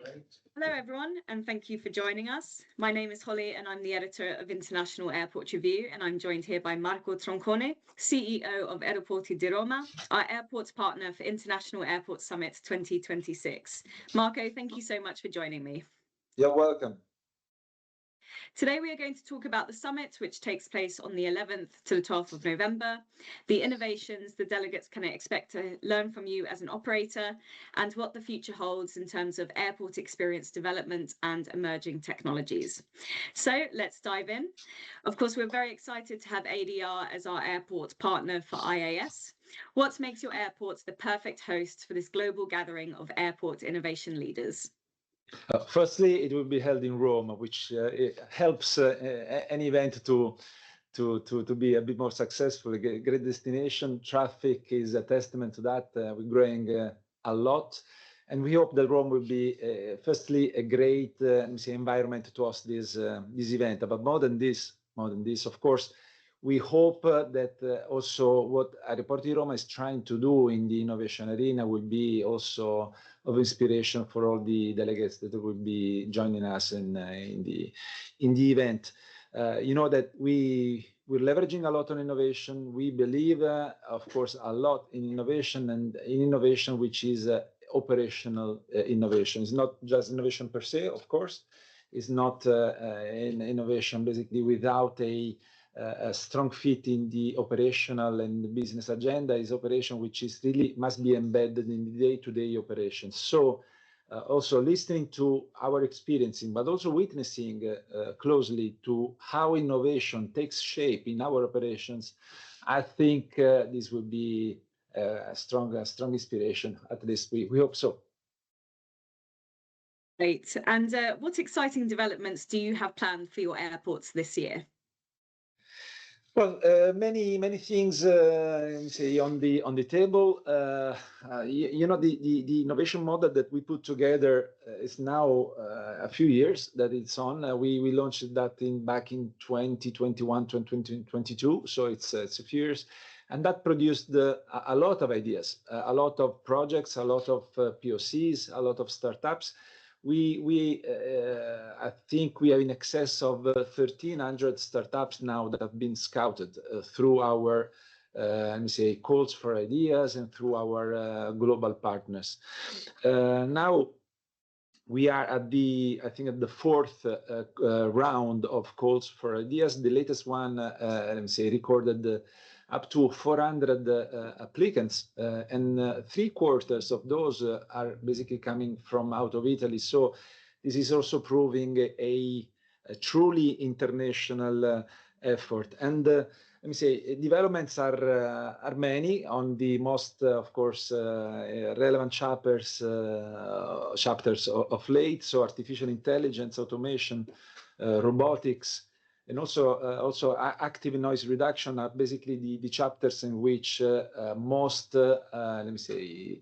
Hello everyone, and thank you for joining us. My name is Holly and I'm the editor of International Airport Review, and I'm joined here by Marco Troncone, CEO of Aeroporti di Roma, our airports partner for International Airport Summit 2026. Marco, thank you so much for joining me. You're welcome. Today we are going to talk about the summit, which takes place on the 11th to the 12th of November, the innovations the delegates can expect to learn from you as an operator, and what the future holds in terms of airport experience development and emerging technologies. So let's dive in. Of course, we're very excited to have ADR as our airport partner for IAS. What makes your airports the perfect host for this global gathering of airport innovation leaders? Firstly, it will be held in Rome, which it helps an event to be a bit more successful. A great destination. Traffic is a testament to that. We're growing a lot, and we hope that Rome will be, firstly, a great environment to host this event. But more than this, of course, we hope that also what Aeroporti di Roma is trying to do in the innovation arena will be also of inspiration for all the delegates that will be joining us in the event. You know that we're leveraging a lot on innovation. We believe, of course, a lot in innovation, and in innovation which is operational innovation. It's not just innovation per se, of course. It's not an innovation basically without a strong fit in the operational and the business agenda. Is operation which is really must be embedded in the day-to-day operations. So also listening to our experiencing, but also witnessing closely to how innovation takes shape in our operations, I think this will be a strong inspiration. At least we hope so. Great. And what exciting developments do you have planned for your airports this year? Well, many things say on the table. You know, the innovation model that we put together is now a few years that it's on. We launched that back in 2021, 2022. So it's a few years, and that produced a lot of ideas, a lot of projects, a lot of POCs, a lot of startups. I think we are in excess of 1,300 startups now that have been scouted through our calls for ideas and through our global partners. Now we are at the fourth round of calls for ideas. The latest one, recorded up to 400 applicants, and 3/4 of those are basically coming from out of Italy. So this is also proving a truly international effort. And developments are many on the most, of course, relevant chapters of late. So artificial intelligence, automation, robotics, and also active noise reduction are basically the chapters in which most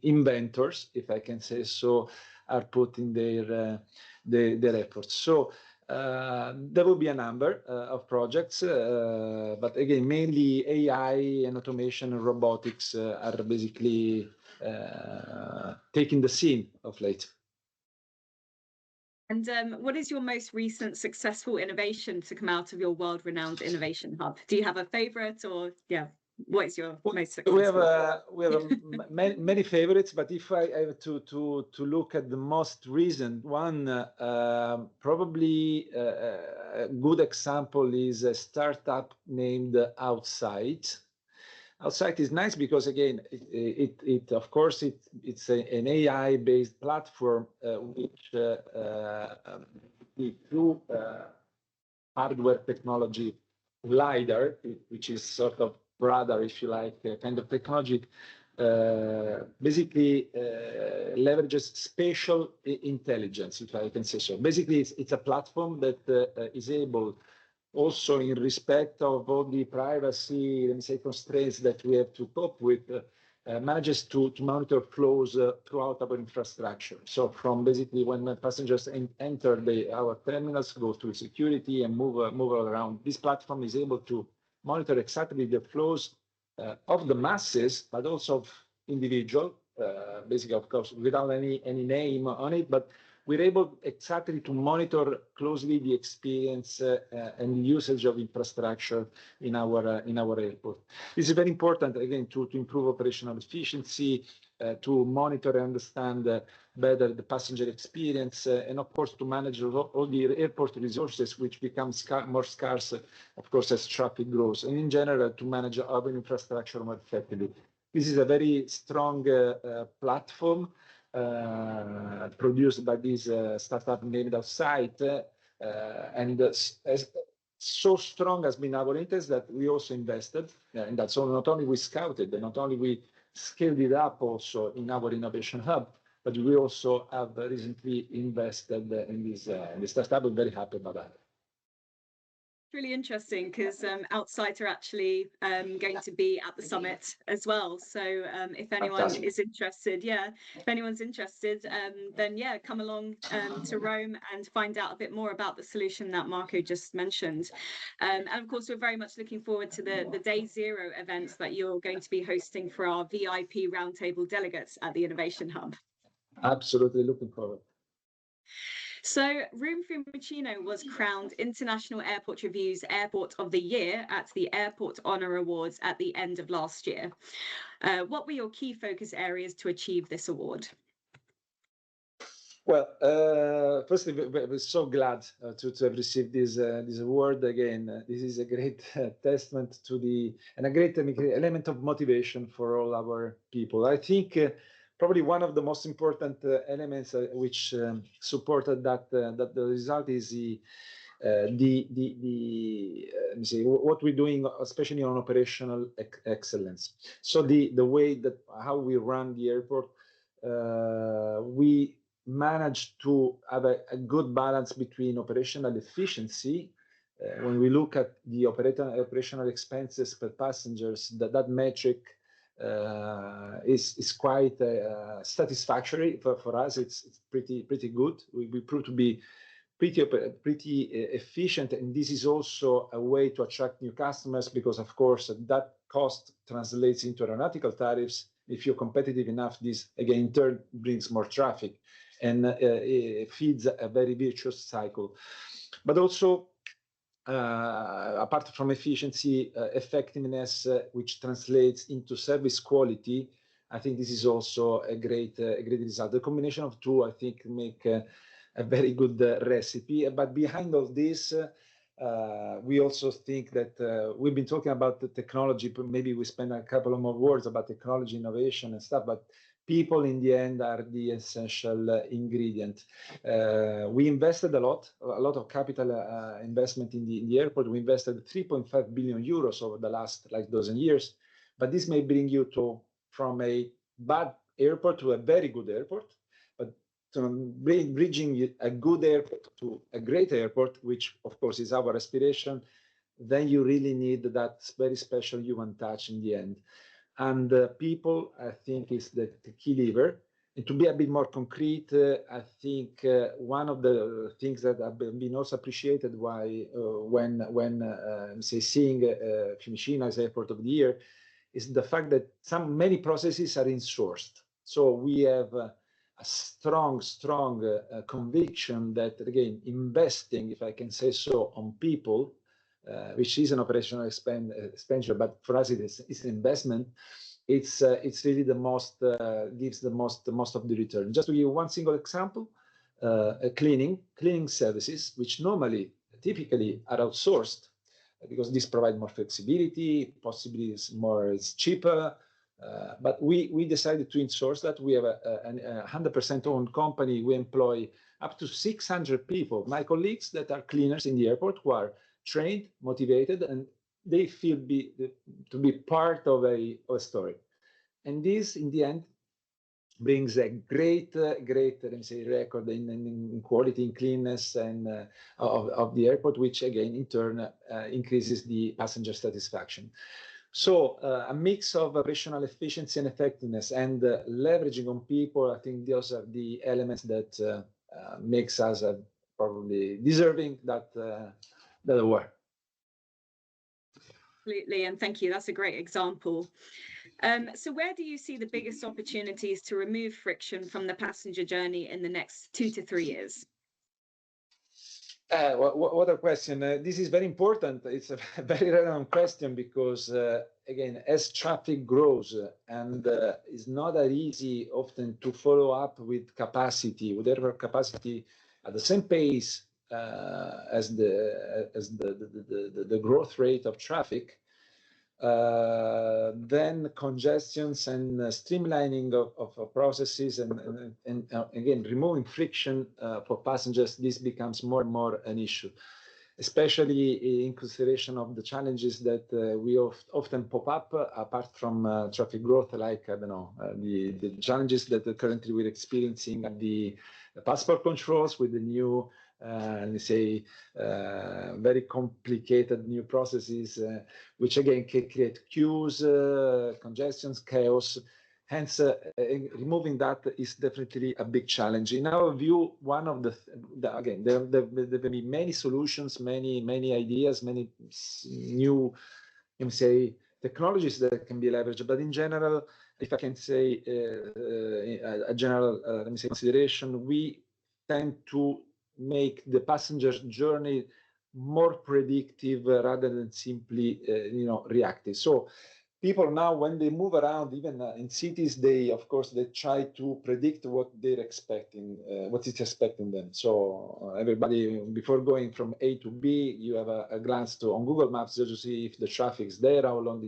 inventors, if I can say so, are putting their efforts. So there will be a number of projects, but again, mainly AI and automation and robotics are basically taking the scene of late. And what is your most recent successful innovation to come out of your world-renowned innovation hub? Do you have a favorite, or what is your most successful? We have many favorites, but if I have to look at the most recent one, probably a good example is a startup named Outside. Outside is nice because again, it of course it's an AI-based platform which through hardware technology LiDAR, which is sort of radar, if you like, kind of technology, basically leverages spatial intelligence, if I can say so. Basically, it's a platform that is able, also in respect of all the privacy, constraints that we have to cope with, manages to monitor flows throughout our infrastructure. So from basically when passengers enter our terminals, go through security and move around, this platform is able to monitor exactly the flows of the masses, but also of individual, basically, of course, without any name on it, but we're able exactly to monitor closely the experience and the usage of infrastructure in our airport. This is very important, again, to improve operational efficiency, to monitor and understand better the passenger experience, and of course to manage all the airport resources, which become more scarce, of course, as traffic grows, and in general to manage urban infrastructure more effectively. This is a very strong platform produced by this startup named Outside, and so strong has been our interest that we also invested in that. So not only we scouted, not only we scaled it up also in our innovation hub, but we also have recently invested in this startup. I'm very happy about that. Really interesting, because Outside are actually going to be at the summit as well. So if anyone is interested, if anyone's interested, then come along to Rome and find out a bit more about the solution that Marco just mentioned. And of course, we're very much looking forward to the Day Zero events that you're going to be hosting for our VIP roundtable delegates at the Innovation Hub. Absolutely looking forward. So Rome Fiumicino was crowned International Airport Review's Airport of the Year at the Airport Honor Awards at the end of last year. What were your key focus areas to achieve this award? Well, firstly, we're so glad to have received this award. Again, this is a great testament to and a great element of motivation for all our people. I think probably one of the most important elements which supported that the result is let me say, what we're doing, especially on operational excellence. So the way that how we run the airport, we managed to have a good balance between operational efficiency. When we look at the operational expenses per passengers, that metric is quite satisfactory for us. It's pretty good. We prove to be pretty efficient, and this is also a way to attract new customers, because of course that cost translates into aeronautical tariffs. If you're competitive enough, this again in turn brings more traffic and it feeds a very virtuous cycle. But also apart from efficiency, effectiveness, which translates into service quality, I think this is also a great result. The combination of two, I think, make a very good recipe. But behind all this, we also think that we've been talking about the technology, but maybe we spend a couple of more words about technology, innovation and stuff, but people in the end are the essential ingredient. We invested a lot of capital investment in the airport. We invested 3.5 billion euros over the last dozen years, but this may bring you from a bad airport to a very good airport, but bridging a good airport to a great airport, which of course is our aspiration, then you really need that very special human touch in the end. And people, I think, is the key lever. And to be a bit more concrete, I think one of the things that have been also appreciated when seeing Fiumicino as Airport of the Year is the fact that many processes are insourced. So we have a strong conviction that, again, investing, if I can say so, on people, which is an operational expenditure, but for us it's an investment. It's really the most gives the most of the return. Just to give you one single example, cleaning services, which typically are outsourced, because this provides more flexibility, possibly it's cheaper. But we decided to insource that. We have a 100% owned company. We employ up to 600 people, my colleagues, that are cleaners in the airport, who are trained, motivated, and they feel to be part of a story. And this, in the end, brings a great let me say, record in quality, in cleanness, and of the airport, which again in turn increases the passenger satisfaction. So a mix of operational efficiency and effectiveness and leveraging on people, I think those are the elements that makes us probably deserving that award. Absolutely, and thank you. That's a great example. So where do you see the biggest opportunities to remove friction from the passenger journey in the next 2 to 3 years? What a question. This is very important. It's a very relevant question because, again, as traffic grows and it's not that easy often to follow up with capacity, with airport capacity at the same pace as the growth rate of traffic, then congestions and streamlining of processes and again, removing friction for passengers, this becomes more and more an issue, especially in consideration of the challenges that we often pop up apart from traffic growth, like, I don't know, the challenges that currently we're experiencing at the passport controls with the new let me say, very complicated new processes, which again can create queues, congestions, chaos. Hence, removing that is definitely a big challenge. In our view, one of again, there will be many solutions, many ideas, many new, let me say, technologies that can be leveraged. But in general, if I can say a general, let me say, consideration, we tend to make the passenger journey more predictive rather than simply reactive. So people now, when they move around, even in cities, of course they try to predict what they're expecting, what is expecting them. So everybody, before going from A to B, you have a glance on Google Maps just to see if the traffic is there, how long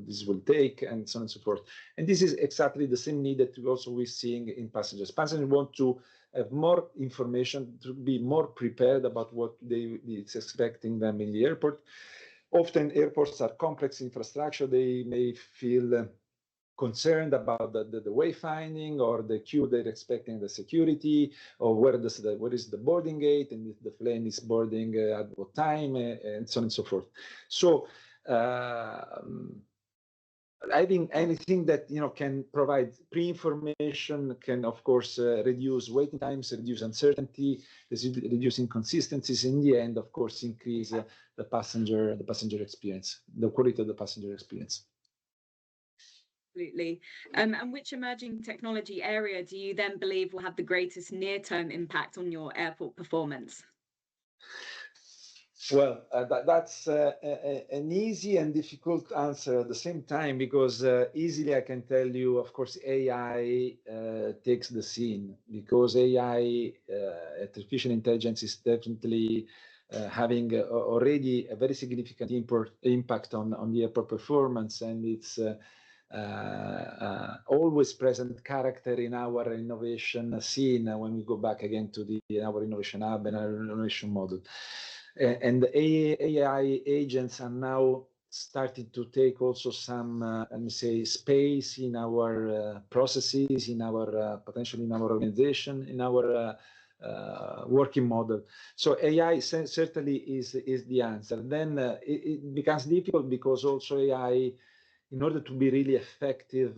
this will take, and so on and so forth. And this is exactly the same need that we're seeing in passengers. Passengers want to have more information, to be more prepared about what it's expecting them in the airport. Often airports are complex infrastructure. They may feel concerned about the wayfinding or the queue they're expecting, the security, or where is the boarding gate, and if the plane is boarding at what time, and so on and so forth. So I think anything that can provide pre-information can, of course, reduce waiting times, reduce uncertainty, reduce inconsistencies. In the end, of course, increase the passenger experience, the quality of the passenger experience. Absolutely. And which emerging technology area do you then believe will have the greatest near-term impact on your airport performance? Well, that's an easy and difficult answer at the same time, because easily I can tell you, of course, AI takes the scene, because AI, artificial intelligence, is definitely having already a very significant impact on the airport performance, and it's always present character in our innovation scene when we go back again to our innovation hub and our innovation model. And the AI agents are now starting to take also some, let me say, space in our processes, in our potentially in our organization, in our working model. So AI certainly is the answer. Then it becomes difficult because also AI, in order to be really effective,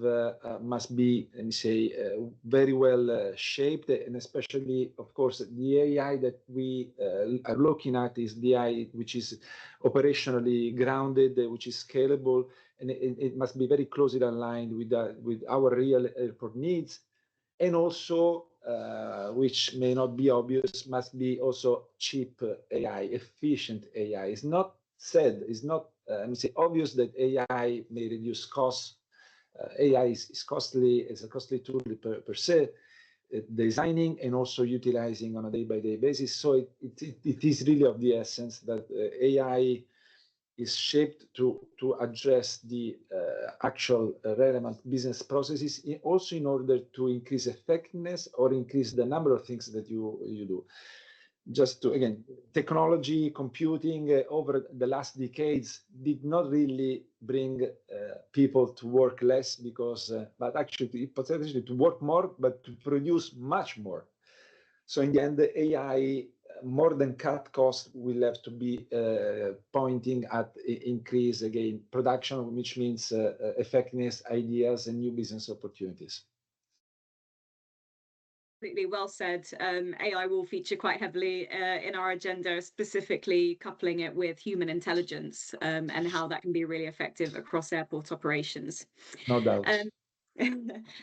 must be, let me say, very well shaped, and especially, of course, the AI that we are looking at is the AI which is operationally grounded, which is scalable, and it must be very closely aligned with our real airport needs, and also, which may not be obvious, must be also cheap AI, efficient AI. It's not let me say, obvious that AI may reduce costs. AI is costly, is a costly tool per se, designing and also utilizing on a day-by-day basis. So it is really of the essence that AI is shaped to address the actual relevant business processes, also in order to increase effectiveness or increase the number of things that you do. Just to, again, technology, computing over the last decades did not really bring people to work less, because, but actually potentially to work more, but to produce much more. So in the end, the AI, more than cut costs, will have to be pointing at increase, again, production, which means effectiveness, ideas, and new business opportunities. Absolutely, well said. AI will feature quite heavily in our agenda, specifically coupling it with human intelligence and how that can be really effective across airport operations. No doubt.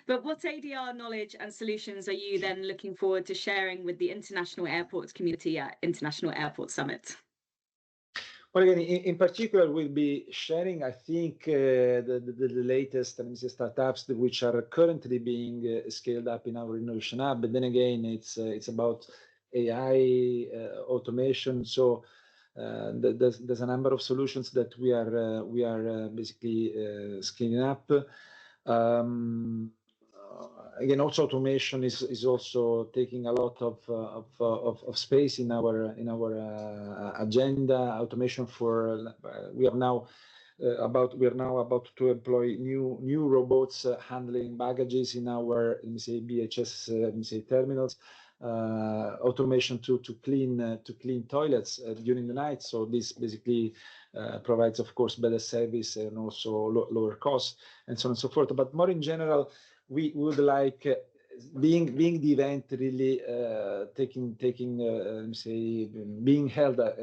But what ADR knowledge and solutions are you then looking forward to sharing with the international airports community at International Airport Summit? Well, again, in particular, we'll be sharing, I think, the latest startups which are currently being scaled up in our innovation hub. But then again, it's about AI automation. So there's a number of solutions that we are basically scaling up. Again, also automation is also taking a lot of space in our agenda. Automation for we are now about to employ new robots handling baggages in our BHS terminals. Automation to clean toilets during the night. So this basically provides, of course, better service and also lower costs and so on and so forth. But more in general, we would like being the event really being held at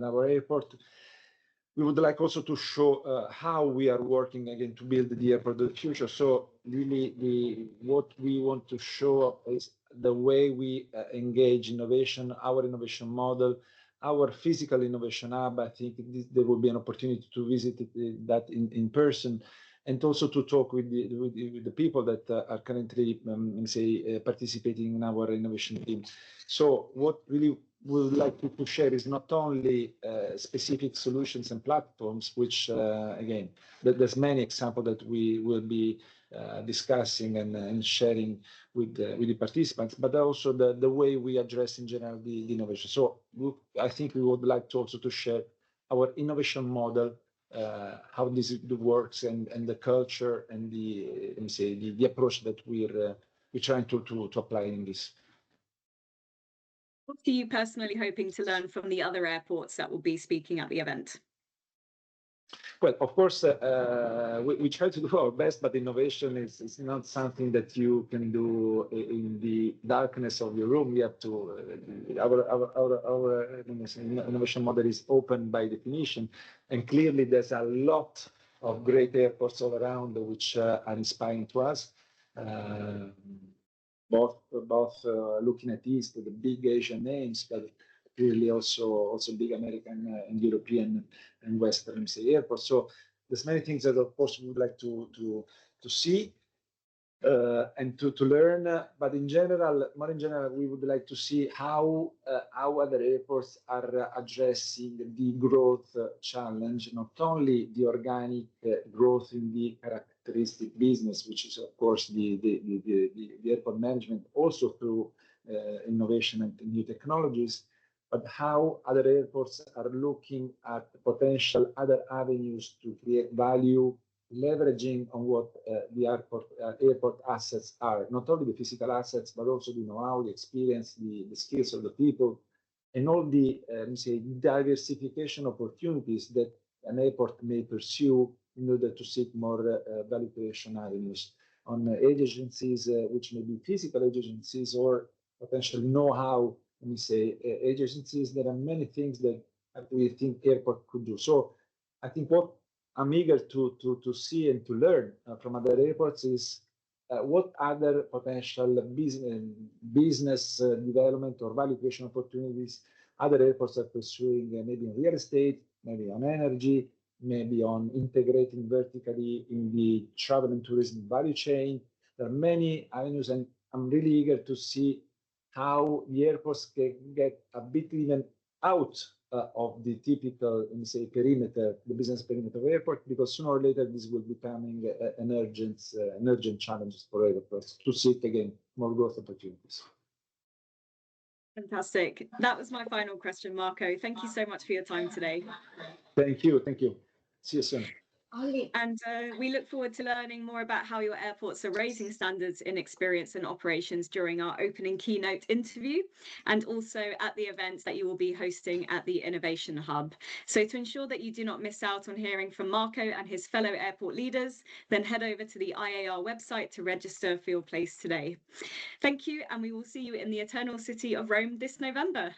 our airport. We would like also to show how we are working again to build the airport of the future. So really, what we want to show is the way we engage innovation, our innovation model, our physical innovation hub. I think there will be an opportunity to visit that in person, and also to talk with the people that are currently participating in our innovation team. So what really we would like to share is not only specific solutions and platforms, which again, there's many examples that we will be discussing and sharing with the participants, but also the way we address in general the innovation. So I think we would like to also to share our innovation model, how this works, and the culture and the approach that we're trying to apply in this. What are you personally hoping to learn from the other airports that will be speaking at the event? Well, of course, we try to do our best, but innovation is not something that you can do in the darkness of your room. We have to, our innovation model is open by definition, and clearly there's a lot of great airports all around which are inspiring to us. Both looking at these, the big Asian names, but clearly also big American and European and Western airports. So there's many things that, of course, we would like to see and to learn. But in general, more in general, we would like to see how other airports are addressing the growth challenge, not only the organic growth in the characteristic business, which is, of course, the airport management, also through innovation and new technologies, but how other airports are looking at potential other avenues to create value, leveraging on what the airport assets are, not only the physical assets, but also the know-how, the experience, the skills of the people, and all the diversification opportunities that an airport may pursue in order to seek more value creation avenues on agencies, which may be physical agencies or potentially know-how agencies. There are many things that we think airport could do. So I think what I'm eager to see and to learn from other airports is what other potential business development or value creation opportunities other airports are pursuing, maybe in real estate, maybe on energy, maybe on integrating vertically in the travel and tourism value chain. There are many avenues, and I'm really eager to see how the airports can get a bit even out of the typical, perimeter, the business perimeter of airport, because sooner or later this will becoming an urgent challenge for airports to seek again more growth opportunities. Fantastic. That was my final question, Marco. Thank you so much for your time today. Thank you. See you soon. And we look forward to learning more about how your airports are raising standards in experience and operations during our opening keynote interview, and also at the events that you will be hosting at the Innovation Hub. So to ensure that you do not miss out on hearing from Marco and his fellow airport leaders, then head over to the IAR website to register for your place today. Thank you, and we will see you in the Eternal City of Rome this November.